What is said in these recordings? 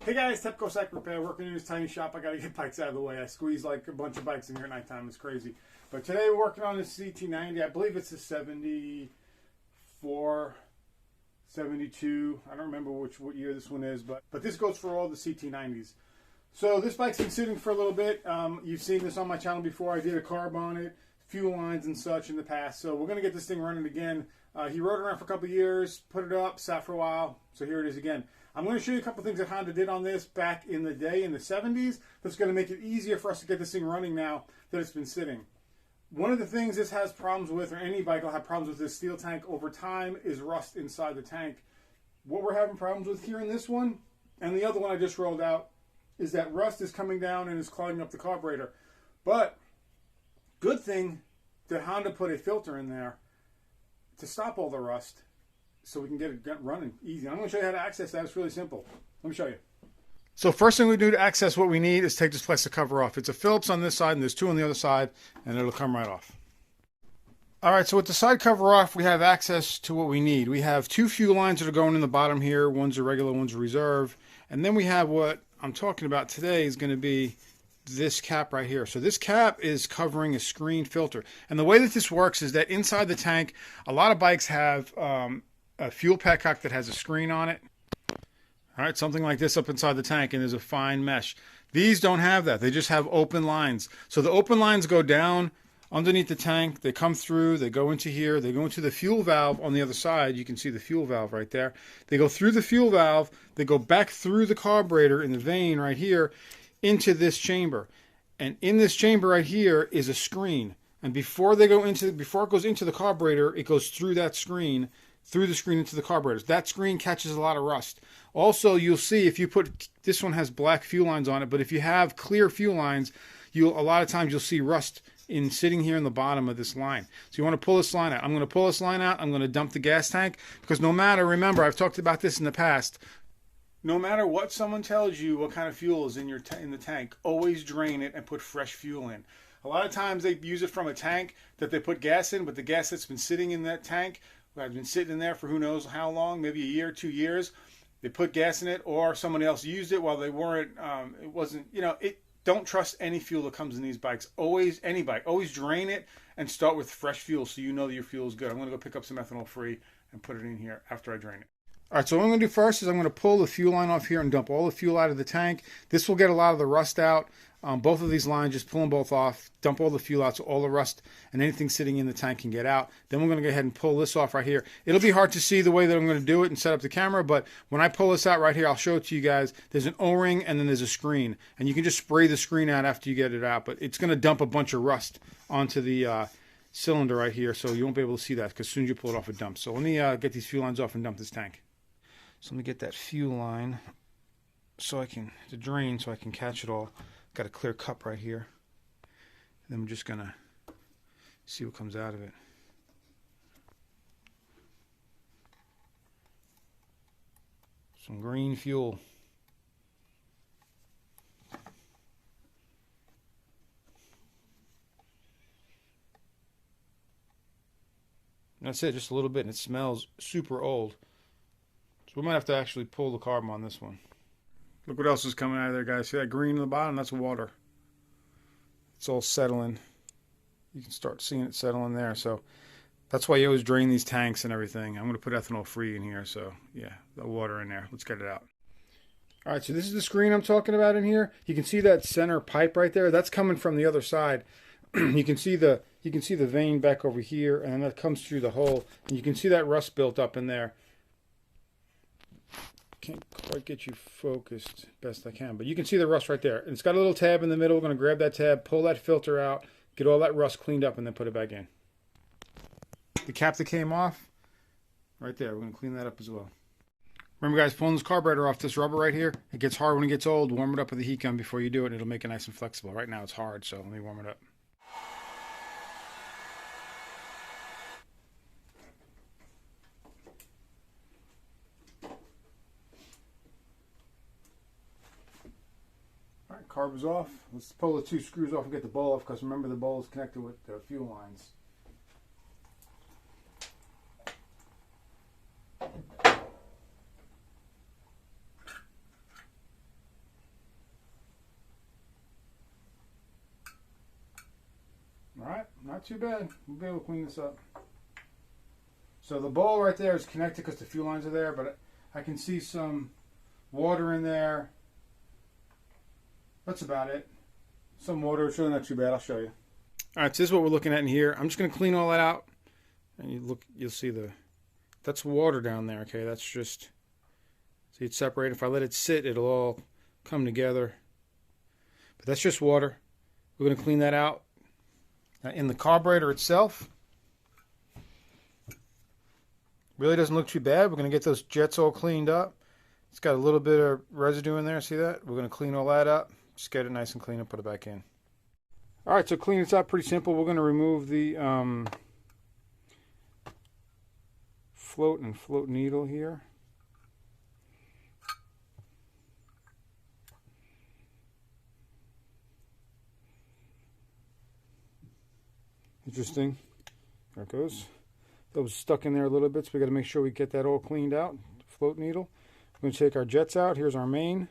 Hey guys, Tepcocyclerepair, working in this tiny shop. I gotta get bikes out of the way. I squeeze like a bunch of bikes in here at nighttime. It's crazy. But today we're working on this CT90. I believe it's a 74, 72. I don't remember what year this one is, but this goes for all the CT90s. So this bike's been sitting for a little bit. You've seen this on my channel before. I did a carb on it, fuel lines and such in the past. So we're gonna get this thing running again. He rode around for a couple of years, put it up, sat for a while. So here it is again. I'm going to show you a couple things that Honda did on this back in the day, in the 70s, that's going to make it easier for us to get this thing running now that it's been sitting. One of the things this has problems with, or any bike will have problems with this steel tank over time, is rust inside the tank. What we're having problems with here in this one, and the other one I just rolled out, is that rust is coming down and is clogging up the carburetor. But, good thing that Honda put a filter in there to stop all the rust, so we can get it running easy. I'm going to show you how to access that. It's really simple. Let me show you. So first thing we do to access what we need is take this plastic cover off. It's a Phillips on this side and there's two on the other side, and it'll come right off. Alright, so with the side cover off, we have access to what we need. We have two fuel lines that are going in the bottom here. One's a regular, one's a reserve. And then we have what I'm talking about today is going to be this cap right here. So this cap is covering a screen filter. And the way that this works is that inside the tank, a lot of bikes have a fuel petcock that has a screen on it. All right, something like this up inside the tank, and there's a fine mesh. These don't have that. They just have open lines. So the open lines go down underneath the tank. They come through. They go into here. They go into the fuel valve on the other side. You can see the fuel valve right there. They go through the fuel valve. They go back through the carburetor in the vein right here into this chamber. And in this chamber right here is a screen. And before it goes into the carburetor, it goes through that screen, through the screen into the carburetors. That screen catches a lot of rust. Also, you'll see if you put, this one has black fuel lines on it, but if you have clear fuel lines, a lot of times you'll see rust sitting here in the bottom of this line. So you want to pull this line out. I'm going to pull this line out. I'm going to dump the gas tank, because no matter, remember, I've talked about this in the past, no matter what someone tells you what kind of fuel is in the tank, always drain it and put fresh fuel in. A lot of times they use it from a tank that they put gas in, but the gas that's been sitting in that tank, I've been sitting in there for who knows how long, maybe a year, 2 years. They put gas in it, or someone else used it while they weren't. It wasn't, don't trust any fuel that comes in these bikes. Always, any bike, always drain it and start with fresh fuel so you know that your fuel is good. I'm going to go pick up some ethanol free and put it in here after I drain it. All right, so what I'm going to do first is I'm going to pull the fuel line off here and dump all the fuel out of the tank. This will get a lot of the rust out. Both of these lines, just pull them both off, dump all the fuel out so all the rust and anything sitting in the tank can get out. Then we're going to go ahead and pull this off right here. It'll be hard to see the way that I'm going to do it and set up the camera, but when I pull this out right here, I'll show it to you guys. There's an O-ring and then there's a screen, and you can just spray the screen out after you get it out, but it's going to dump a bunch of rust onto the cylinder right here, so you won't be able to see that because as soon as you pull it off, it dumps. So let me get these fuel lines off and dump this tank. So let me get that fuel line to drain so I can catch it all. Got a clear cup right here. And then I'm just going to see what comes out of it. Some green fuel. And that's it, just a little bit, and it smells super old. So we might have to actually pull the carb on this one. Look what else is coming out of there, guys. See that green in the bottom? That's water. It's all settling. You can start seeing it settling there. So that's why you always drain these tanks and everything. I'm going to put ethanol free in here. So yeah, the water in there. Let's get it out. All right, so this is the screen I'm talking about in here. You can see that center pipe right there. That's coming from the other side. You can see the vein back over here, and then that comes through the hole. And you can see that rust built up in there. Can't quite get you focused best I can, but you can see the rust right there. And it's got a little tab in the middle. We're going to grab that tab, pull that filter out, get all that rust cleaned up, and then put it back in. The cap that came off, right there, we're going to clean that up as well. Remember, guys, pulling this carburetor off, this rubber right here, it gets hard when it gets old. Warm it up with a heat gun before you do it, and it'll make it nice and flexible. Right now it's hard, so let me warm it up. Alright, carb is off. Let's pull the two screws off and get the bowl off, because remember the bowl is connected with the fuel lines. not too bad. We'll be able to clean this up. So the bowl right there is connected because the fuel lines are there, but I can see some water in there. That's about it. Some water. It's really not too bad. I'll show you. All right, so this is what we're looking at in here. I'm just going to clean all that out, and you'll see that's water down there. Okay, that's just, see, it's separated. If I let it sit, it'll all come together. But that's just water. We're going to clean that out. In the carburetor itself, really doesn't look too bad. We're going to get those jets all cleaned up. It's got a little bit of residue in there. See that? We're going to clean all that up. Just get it nice and clean and put it back in. All right, so clean this up pretty simple. We're going to remove the float needle here. Interesting. There it goes. That was stuck in there a little bit, so we got to make sure we get that all cleaned out. Float needle. We're going to take our jets out. Here's our main.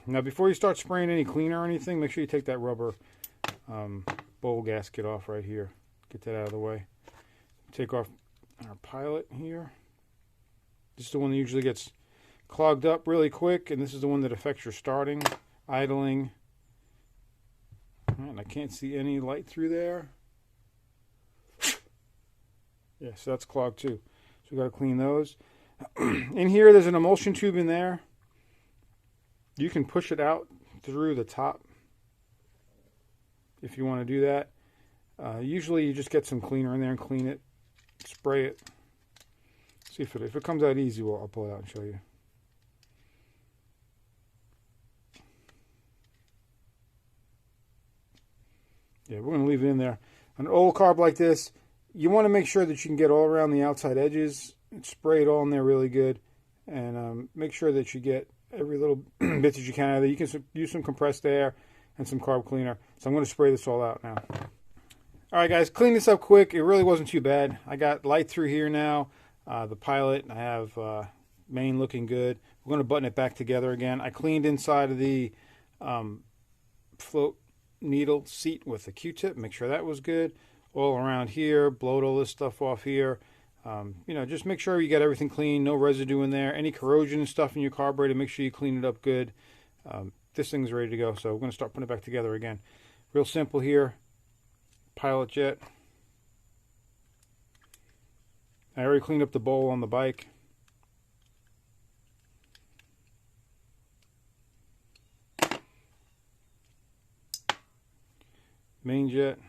Now, before you start spraying any cleaner or anything, make sure you take that rubber bowl gasket off right here. Get that out of the way. Take off our pilot here. This is the one that usually gets clogged up really quick, and this is the one that affects your starting, idling. And I can't see any light through there. Yeah, so that's clogged too. So we got to clean those. In here, there's an emulsion tube in there. You can push it out through the top if you want to do that. Usually you just get some cleaner in there and clean it, spray it. See if it comes out easy, well, I'll pull it out and show you. Yeah, we're going to leave it in there. An old carb like this, you want to make sure that you can get all around the outside edges. Spray it all in there really good. And make sure that you get every little bit that you can out of there. You can use some compressed air and some carb cleaner. So I'm going to spray this all out now. All right, guys, clean this up quick. It really wasn't too bad. I got light through here now. The pilot, I have main looking good. We're going to button it back together again. I cleaned inside of the float needle seat with a Q-tip. Make sure that was good. All around here, blowed all this stuff off here. You know, just make sure you get everything clean, no residue in there. Any corrosion and stuff in your carburetor, make sure you clean it up good. This thing's ready to go, so we're going to start putting it back together again. Real simple here. Pilot jet. I already cleaned up the bowl on the bike. Main jet.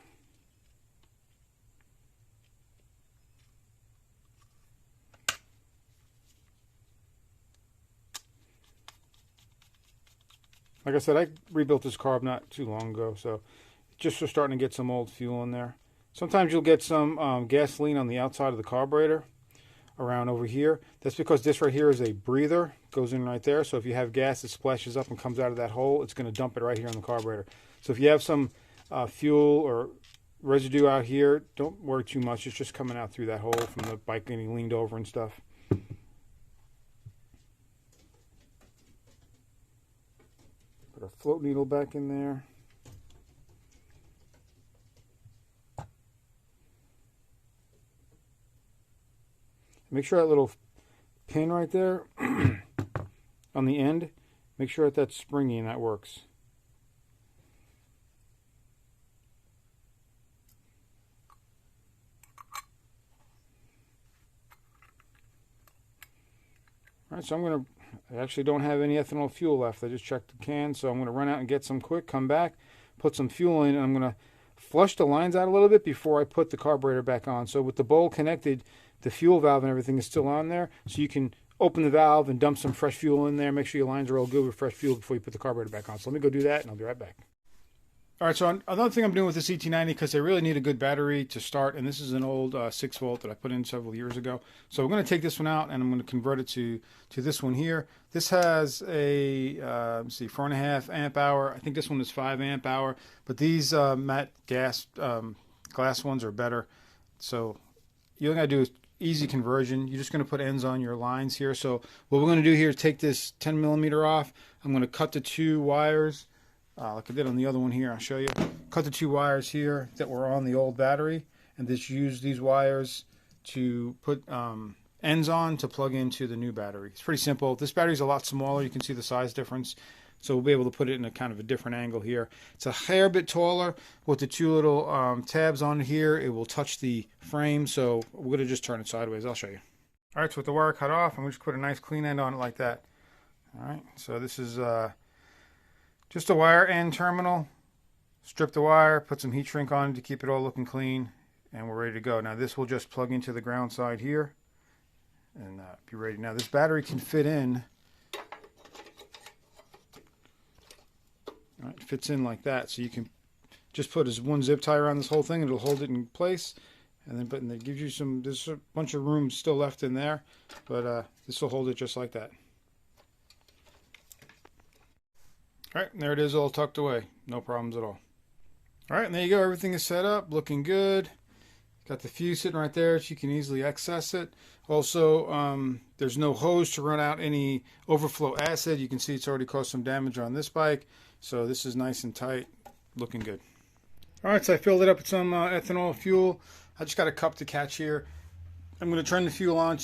Like I said, I rebuilt this carb not too long ago, so just for starting to get some old fuel in there. Sometimes you'll get some gasoline on the outside of the carburetor around over here. That's because this right here is a breather. Goes in right there. So if you have gas that splashes up and comes out of that hole, it's going to dump it right here on the carburetor. So if you have some fuel or residue out here, don't worry too much. It's just coming out through that hole from the bike getting leaned over and stuff. Put our float needle back in there. Make sure that little pin right there on the end, make sure that that's springy and that works. All right, so I actually don't have any ethanol fuel left. I just checked the can, so I'm going to run out and get some quick, come back, put some fuel in, and I'm going to flush the lines out a little bit before I put the carburetor back on. So with the bowl connected, the fuel valve and everything is still on there, so you can open the valve and dump some fresh fuel in there. Make sure your lines are all good with fresh fuel before you put the carburetor back on. So let me go do that, and I'll be right back. All right, so another thing I'm doing with the CT90, because they really need a good battery to start, and this is an old 6 volt that I put in several years ago. So we're going to take this one out, and I'm going to convert it to this one here. This has a, let's see, 4.5 amp hour. I think this one is 5 amp hour, but these matte glass ones are better. So you got to do is easy conversion. You're just going to put ends on your lines here. So what we're going to do here is take this 10 millimeter off. I'm going to cut the 2 wires like I did on the other one here. I'll show you. Cut the 2 wires here that were on the old battery, and just use these wires to put ends on to plug into the new battery. It's pretty simple. This battery is a lot smaller. You can see the size difference. So we'll be able to put it in a kind of a different angle here. It's a hair bit taller with the 2 little tabs on here. It will touch the frame, so we're going to just turn it sideways. I'll show you. All right, so with the wire cut off, I'm going to just put a nice clean end on it like that. All right, so this is just a wire end terminal. Strip the wire, put some heat shrink on it to keep it all looking clean, and we're ready to go. Now this will just plug into the ground side here and be ready. Now this battery can fit in. All right, it fits in like that, so you can just put one zip tie around this whole thing, and it'll hold it in place. And then, it gives you some. There's a bunch of room still left in there, but this will hold it just like that. All right, and there it is, all tucked away. No problems at all. All right, and there you go. Everything is set up, looking good. Got the fuse sitting right there, so you can easily access it. Also, there's no hose to run out any overflow acid. You can see it's already caused some damage on this bike. So this is nice and tight, looking good. All right, so I filled it up with some ethanol fuel. I just got a cup to catch here. I'm going to turn the fuel on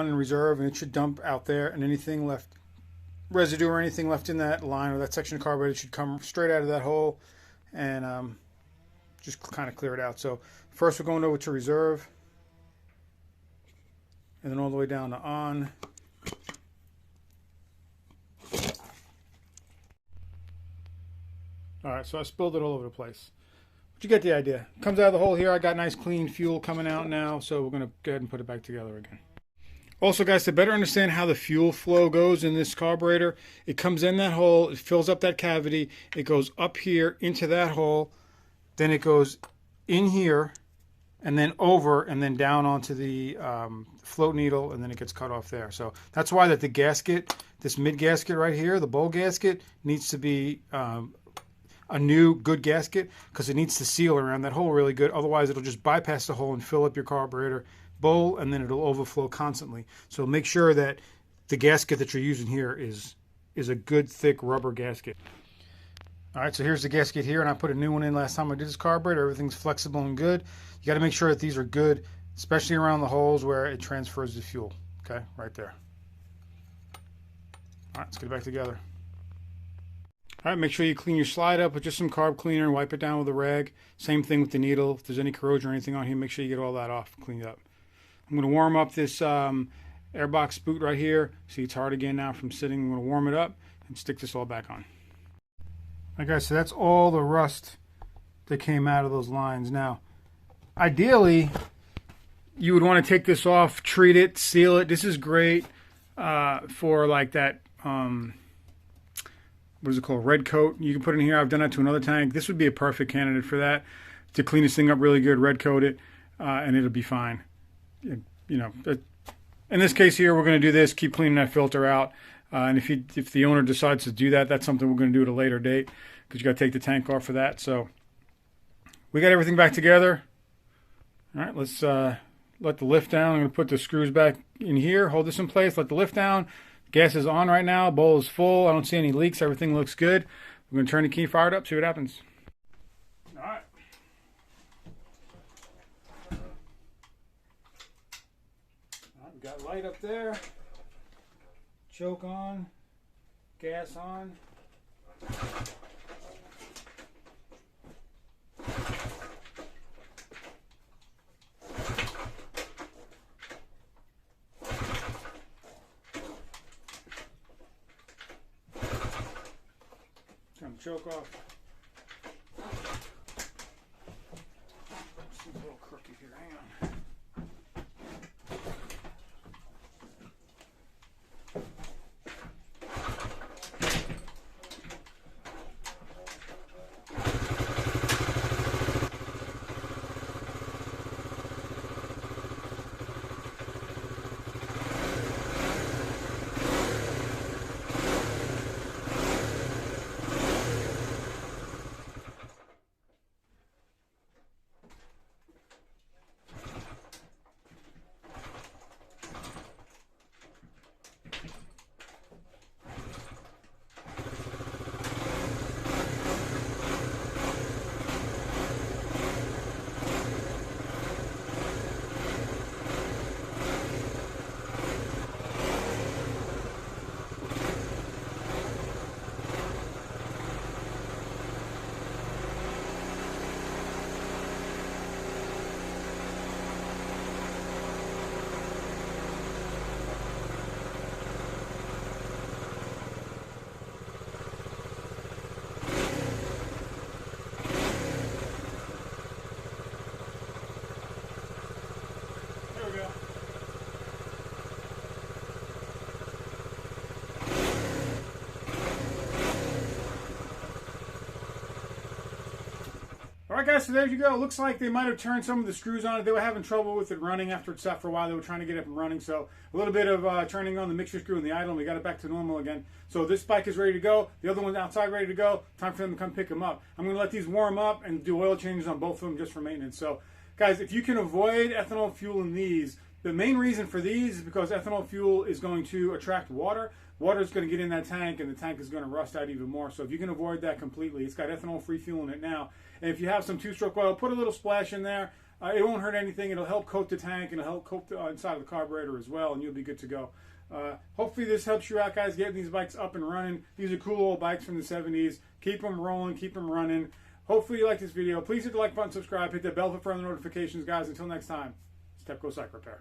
in reserve, and it should dump out there. And anything left, residue or anything left in that line or that section of carburetor should come straight out of that hole and just kind of clear it out. So first we're going over to reserve, and then all the way down to on. All right, so I spilled it all over the place. But you get the idea. Comes out of the hole here. I got nice clean fuel coming out now, so we're going to go ahead and put it back together again. Also, guys, to better understand how the fuel flow goes in this carburetor, it comes in that hole, it fills up that cavity, it goes up here into that hole, then it goes in here, and then over, and then down onto the float needle, and then it gets cut off there. So that's why that the gasket, this mid gasket right here, the bowl gasket, needs to be a new good gasket, because it needs to seal around that hole really good. Otherwise it'll just bypass the hole and fill up your carburetor bowl, and then it'll overflow constantly. So make sure that the gasket that you're using here is a good thick rubber gasket. All right, so here's the gasket here, and I put a new one in last time I did this carburetor. Everything's flexible and good. You got to make sure that these are good, especially around the holes where it transfers the fuel. Okay, right there. All right, let's get it back together. All right, make sure you clean your slide up with just some carb cleaner and wipe it down with a rag. Same thing with the needle. If there's any corrosion or anything on here, make sure you get all that off, cleaned up. I'm going to warm up this airbox boot right here. See, it's hard again now from sitting. I'm going to warm it up and stick this all back on. Like I said, that's all the rust that came out of those lines. Now, ideally, you would want to take this off, treat it, seal it. This is great for like that, what is it called, red coat. You can put it in here. I've done that to another tank. This would be a perfect candidate for that, to clean this thing up really good, red coat it, and it'll be fine. You know, in this case here, we're going to do this, keep cleaning that filter out. And if the owner decides to do that, that's something we're going to do at a later date, because you got to take the tank off for that. So we got everything back together. All right, let's let the lift down. I'm going to put the screws back in here, hold this in place, let the lift down. Gas is on right now. Bowl is full. I don't see any leaks. Everything looks good. We're going to turn the key, fire it up, see what happens. All right. We got light up there. Choke on. Gas on. Turn the choke off. Seems a little crooked here. Hang on. All right, guys, so there you go. It looks like they might have turned some of the screws on it. They were having trouble with it running after it sat for a while. They were trying to get it up and running. So a little bit of turning on the mixture screw and the idle, and we got it back to normal again. So this bike is ready to go. The other one's outside ready to go. Time for them to come pick them up. I'm going to let these warm up and do oil changes on both of them just for maintenance. So, guys, if you can avoid ethanol fuel in these, the main reason for these is because ethanol fuel is going to attract water. Water is going to get in that tank, and the tank is going to rust out even more. So if you can avoid that completely, it's got ethanol-free fuel in it now. And if you have some two-stroke oil, put a little splash in there. It won't hurt anything. It'll help coat the tank, and it'll help coat the inside of the carburetor as well, and you'll be good to go. Hopefully this helps you out, guys, getting these bikes up and running. These are cool old bikes from the 70s. Keep them rolling. Keep them running. Hopefully you like this video. Please hit the like button, subscribe, hit the bell for further notifications, guys. Until next time, it's Tepcocyclerepair.